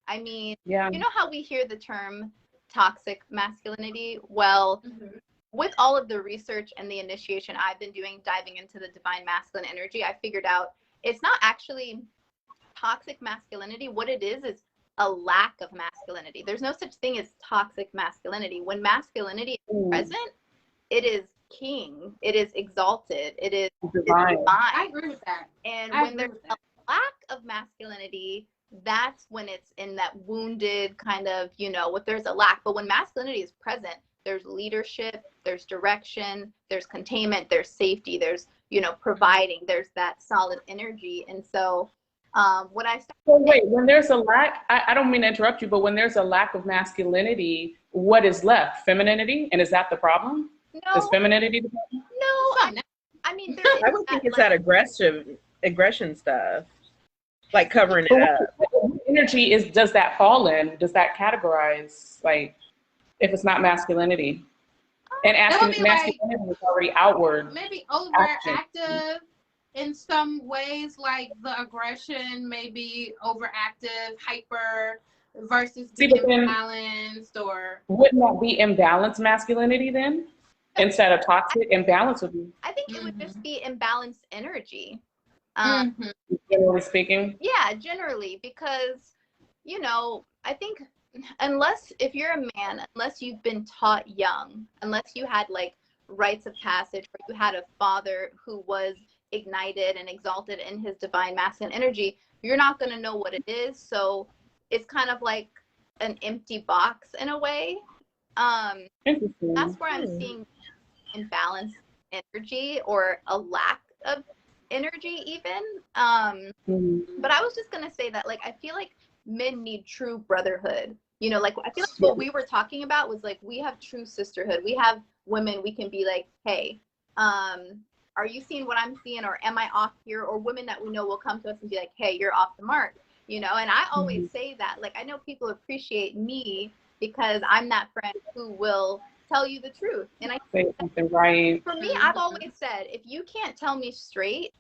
I mean, you know how we hear the term toxic masculinity? Well, with all of the research and the initiation I've been doing, diving into the divine masculine energy, I figured out it's not actually toxic masculinity. What it is a lack of masculinity. There's no such thing as toxic masculinity. When masculinity is present, it is king, it is exalted, it is divine. I agree with that. And when there's a lack of masculinity, that's when it's in that wounded kind of, you know, if there's a lack. But when masculinity is present, there's leadership, there's direction, there's containment, there's safety, there's, you know, providing, there's that solid energy. And so when I started, wait, when there's a lack, I don't mean to interrupt you, but when there's a lack of masculinity, what is left? Femininity? And is that the problem? No. Is femininity the problem? No. I mean, I would think it's that aggression stuff, like covering it up. What energy does that fall in? Does that categorize, like, if it's not masculinity? And masculinity is already outward. Maybe overactive in some ways, like the aggression may be overactive, hyper, versus being imbalanced, or wouldn't that be imbalanced masculinity then? Instead of toxic, imbalance would be. I think it would just be imbalanced energy. Generally speaking. Yeah, generally, because, you know, I think if you're a man, unless you've been taught young, unless you had like rites of passage, or you had a father who was ignited and exalted in his divine masculine energy, you're not going to know what it is. So it's kind of like an empty box in a way. That's where I'm seeing imbalanced energy or a lack of energy even. But I was just gonna say that, like, I feel like men need true brotherhood. You know, like, I feel like what we were talking about was like, we have true sisterhood. We have women, we can be like, hey, are you seeing what I'm seeing, or am I off here? Or women that we know will come to us and be like, hey, you're off the mark, you know? And I always say that, like, I know people appreciate me because I'm that friend who will tell you the truth. And I say something right. For me, I've always said, if you can't tell me straight,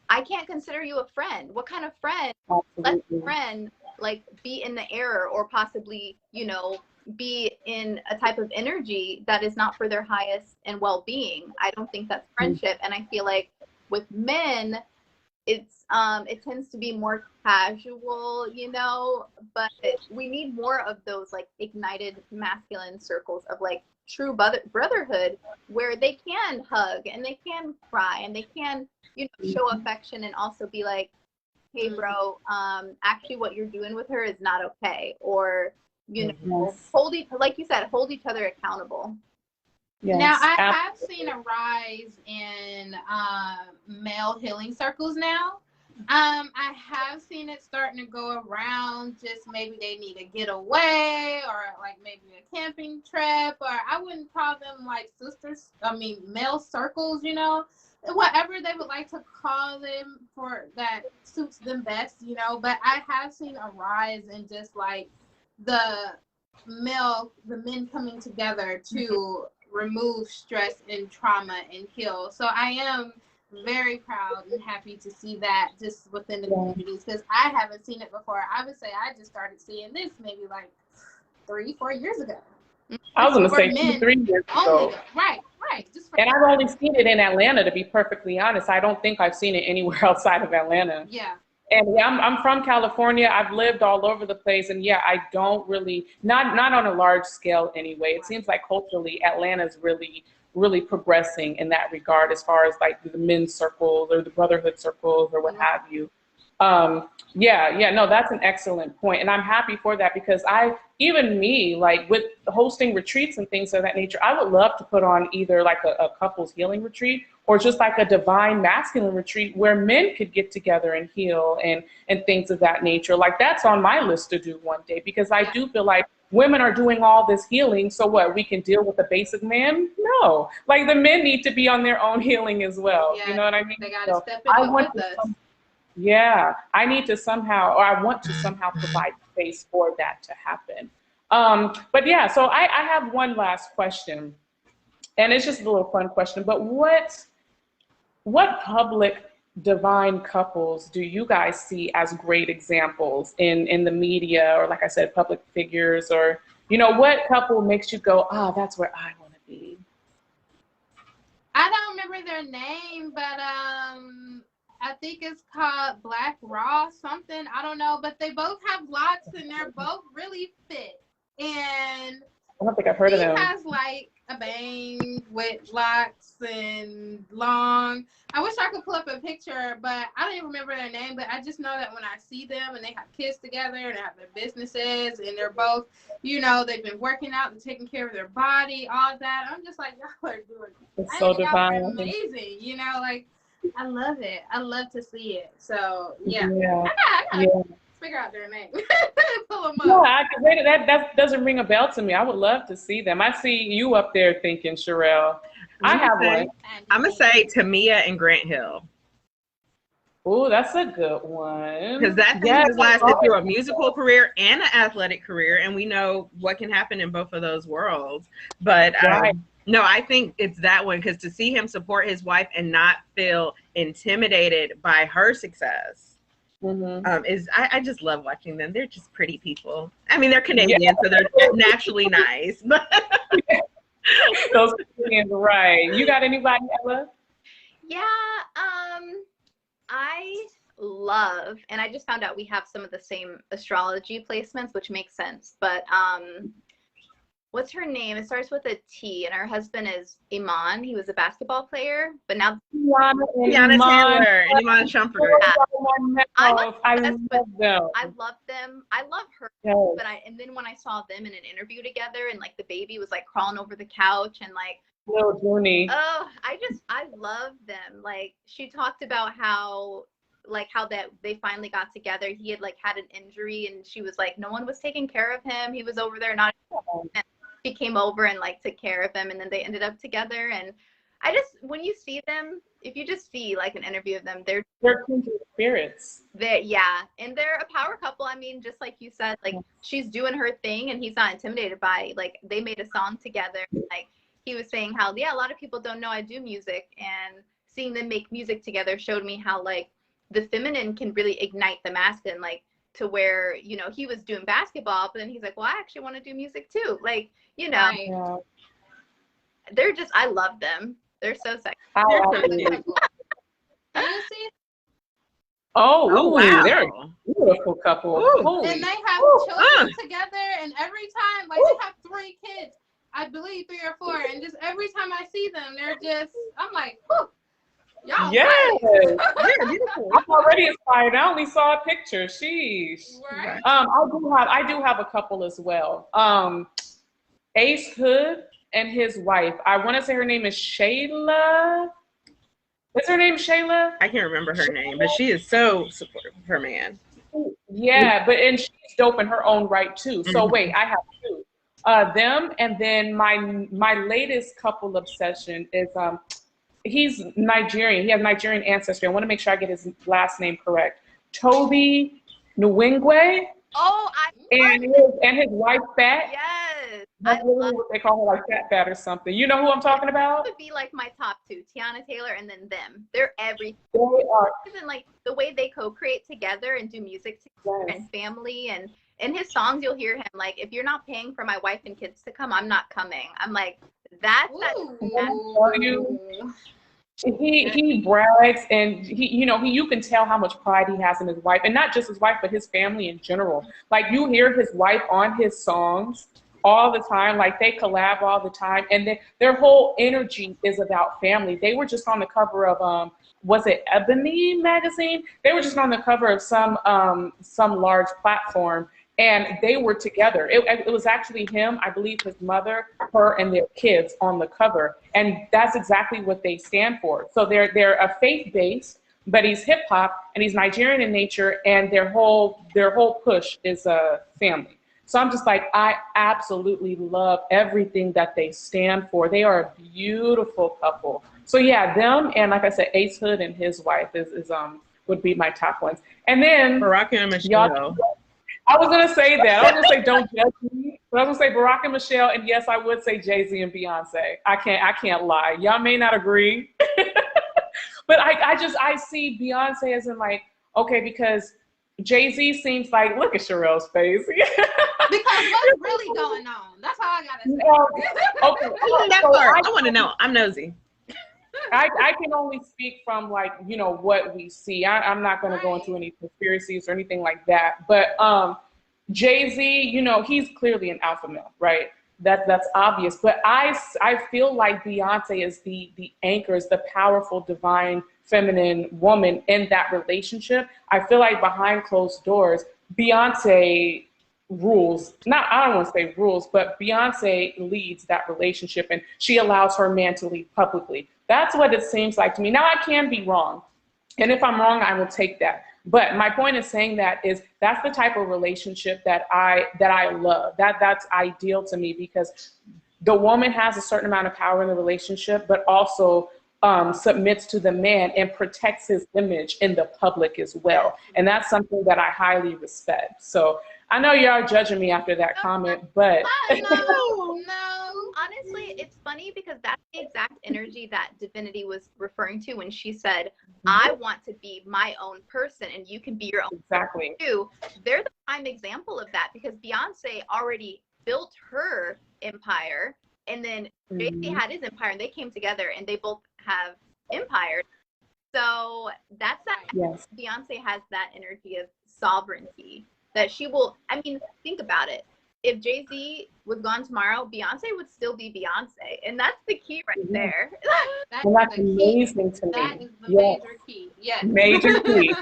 I can't consider you a friend. What kind of friend lets a friend like be in the error, or possibly, you know, be in a type of energy that is not for their highest and well-being? I don't think that's friendship. And I feel like with men, it's it tends to be more casual, you know, but we need more of those like ignited masculine circles of like true brotherhood, where they can hug and they can cry and they can, you know, show affection, and also be like, hey bro, actually what you're doing with her is not okay, or, you know, like you said, hold each other accountable. Yes, now I have seen a rise in male healing circles now. I have seen it starting to go around, just maybe they need a getaway, or like maybe a camping trip, or I wouldn't call them like male circles, you know, whatever they would like to call them for that suits them best, you know. But I have seen a rise in just like the men coming together to remove stress and trauma and heal. So I am very proud and happy to see that just within the communities, because I haven't seen it before. I would say I just started seeing this maybe like 3-4 years ago. I was going to say 2-3 years ago. Right. And I've only seen it in Atlanta, to be perfectly honest. I don't think I've seen it anywhere outside of Atlanta. Yeah. And yeah, I'm from California. I've lived all over the place, and yeah, I don't really, not on a large scale anyway. It seems like culturally, Atlanta's really progressing in that regard, as far as like the men's circles or the brotherhood circles or what have you. No, that's an excellent point, and I'm happy for that, because even me, like with hosting retreats and things of that nature, I would love to put on either like a couples healing retreat, or just like a divine masculine retreat where men could get together and heal and things of that nature. Like, that's on my list to do one day, because I do feel like women are doing all this healing, so what, we can deal with the basic man? No, like the men need to be on their own healing as well. You know what I mean? They gotta step it up with us. I need to somehow, or I want to somehow provide space for that to happen. But yeah, so I have one last question, and it's just a little fun question, but what public divine couples do you guys see as great examples in the media, or like I said, public figures, or, you know, what couple makes you go, that's where I want to be? I don't remember their name, but I think it's called Black Raw something. I don't know, but they both have locks and they're both really fit. And I don't think I've heard of them. He has like a bang with locks and long. I wish I could pull up a picture, but I don't even remember their name. But I just know that when I see them and they have kids together and they have their businesses and they're both, you know, they've been working out and taking care of their body, all that. I'm just like, y'all are doing it. It's so divine. Amazing, you know, like I love it. I love to see it. So yeah. I gotta figure out their name. Pull them up. Yeah, that doesn't ring a bell to me. I would love to see them. I see you up there thinking, Sharell. I have one. I'm gonna say Tamia and Grant Hill. Oh, that's a good one. Because that thing has lasted through a musical career and an athletic career, and we know what can happen in both of those worlds. But no, I think it's that one, because to see him support his wife and not feel intimidated by her success is I just love watching them. They're just pretty people. I mean, they're Canadian, so they're naturally nice. Those Canadians, right? You got anybody, Ella? Yeah, I love, and I just found out we have some of the same astrology placements, which makes sense. But what's her name? It starts with a T, and her husband is Iman. He was a basketball player, but now Tiana Taylor and Iman Shumpert. I love them. I love them. I love her. Yes. But and then when I saw them in an interview together, and like the baby was like crawling over the couch, and like Little Junie. Oh, I love them. Like she talked about how that they finally got together. He had like had an injury and she was like, no one was taking care of him. He was over there not, and she came over and like took care of him, and then they ended up together. And when you see them, if you just see like an interview of them, they're kindred spirits. Yeah, and they're a power couple. I mean, just like you said, like she's doing her thing and he's not intimidated by, like, they made a song together. Like he was saying how, yeah, a lot of people don't know I do music, and seeing them make music together showed me how like the feminine can really ignite the masculine, like to where, you know, he was doing basketball, but then he's like, well, I actually want to do music too. Like, you know, Right. they're just, I love them. They're so sexy. Can you see? Oh, wow. They're a beautiful couple. Holy. And they have children together, and every time, like they have 3 kids, I believe 3 or 4, and just every time I see them, they're just, I'm like, whew, y'all. Yes. They're beautiful. I'm already inspired. I only saw a picture. Sheesh. Right. I do have a couple as well. Ace Hood and his wife. I want to say her name is Shayla. Is her name Shayla? I can't remember her name, but she is so supportive of her man. Yeah, and she's dope in her own right too. So wait, I have 2. Them, and then my latest couple obsession is he's Nigerian. He has Nigerian ancestry. I want to make sure I get his last name correct. Toby Nwingwe. Oh, and his wife Fat. Yes. That's literally what they call her, like Fat or something. You know who I'm talking about? That would be like my top 2, Tiana Taylor and then them. They're everything. They are. Even like the way they co-create together and do music together and family, and in his songs you'll hear him like, if you're not paying for my wife and kids to come, I'm not coming. I'm like, that's He brags, and you can tell how much pride he has in his wife, and not just his wife, but his family in general. Like you hear his wife on his songs all the time, like they collab all the time, and their whole energy is about family. They were just on the cover of was it Ebony magazine? They were just on the cover of some large platform, and they were together. It was actually him, I believe his mother, her, and their kids on the cover. And that's exactly what they stand for. So they're a faith-based, but he's hip hop and he's Nigerian in nature, and their whole push is a family. So I'm just like, I absolutely love everything that they stand for. They are a beautiful couple. So yeah, them, and like I said, Ace Hood and his wife is would be my top ones. And then Barack and Michelle. I was gonna say that. I was gonna say don't judge me, but I was gonna say Barack and Michelle, and yes, I would say Jay-Z and Beyonce. I can't lie. Y'all may not agree, but I see Beyonce as in like, okay, because Jay-Z seems like, look at Sharell's face. Because what's really going on? That's all I gotta say. Okay, I want to know. I'm nosy. I can only speak from like, what we see. I'm not going to go into any conspiracies or anything like that. But Jay-Z, he's clearly an alpha male, right? That's obvious. But I feel like Beyonce is the anchor, is the powerful, divine, feminine woman in that relationship. I feel like behind closed doors, Beyonce rules. I don't want to say rules, but Beyonce leads that relationship, and she allows her man to lead publicly. That's what it seems like to me. Now, I can be wrong, and if I'm wrong, I will take that. But my point in saying that is that's the type of relationship that I love. That's ideal to me, because the woman has a certain amount of power in the relationship, but also submits to the man and protects his image in the public as well. And that's something that I highly respect. So I know y'all judging me after that comment, but No. Honestly, it's funny because that's the exact energy that Divinity was referring to when she said, I want to be my own person and you can be your own exactly person too. They're the prime example of that, because Beyonce already built her empire, and then Jay-Z had his empire, and they came together and they both have empires. So that's that. Yes. Beyonce has that energy of sovereignty that she will, think about it. If Jay-Z was gone tomorrow, Beyonce would still be Beyonce. And that's the key right there. That's amazing to me. That is the major key. Yes. Major key.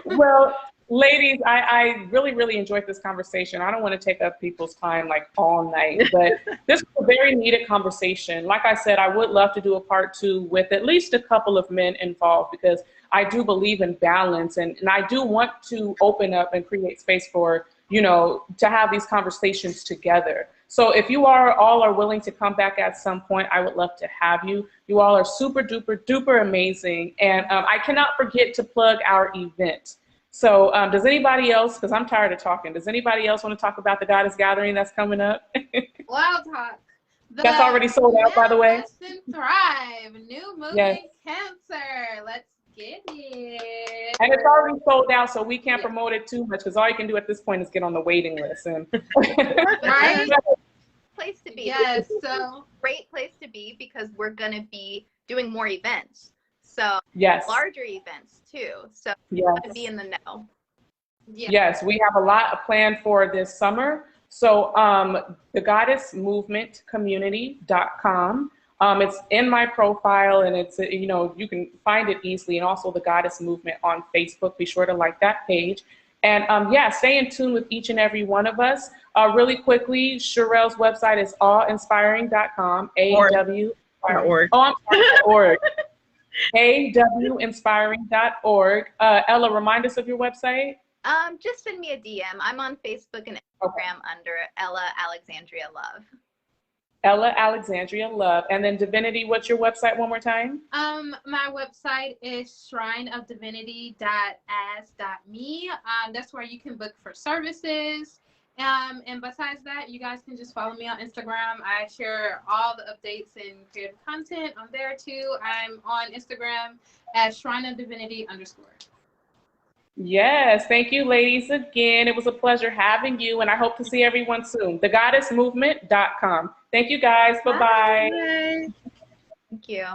Well, Ladies, I really, really enjoyed this conversation. I don't want to take up people's time like all night, but this was a very needed conversation. Like I said, I would love to do a part 2 with at least a couple of men involved because I do believe in balance and I do want to open up and create space for, you know, to have these conversations together. So if you all are willing to come back at some point, I would love to have you. You all are super duper duper amazing. And I cannot forget to plug our event. So does anybody else, because I'm tired of talking, does anybody else want to talk about the Goddess Gathering that's coming up? Wild Talk. That's already sold out, by the way. Manifest and Thrive. New movement, Yes. Cancer. Let's get it. And it's already sold out, so we can't promote it too much because all you can do at this point is get on the waiting list. And Right? Place to be. Yes. This is So a great place to be because we're going to be doing more events. So yes, larger events too. So yes. you to be in the know. yeah. Yes, we have a lot planned for this summer. So the Goddess Movement Community.com. It's in my profile and it's, you know, you can find it easily, and also the Goddess Movement on Facebook. Be sure to like that page. And yeah, stay in tune with each and every one of us. Really quickly, Sharell's website is awinspiring.com, A-W. Org. Oh, I'm sorry, org. awinspiring.org. Ella, remind us of your website. Just send me a DM. I'm on Facebook and Instagram under Ella Alexandria Love. Ella Alexandria Love. And then Divinity, what's your website one more time? My website is shrineofdivinity.as.me. That's where you can book for services. And besides that, you guys can just follow me on Instagram. I share all the updates and creative content on there too. I'm on Instagram at shrineofdivinity_. Yes, thank you, ladies, again. It was a pleasure having you, and I hope to see everyone soon. TheGoddessMovement.com. Thank you, guys. Bye-bye. Bye. Thank you.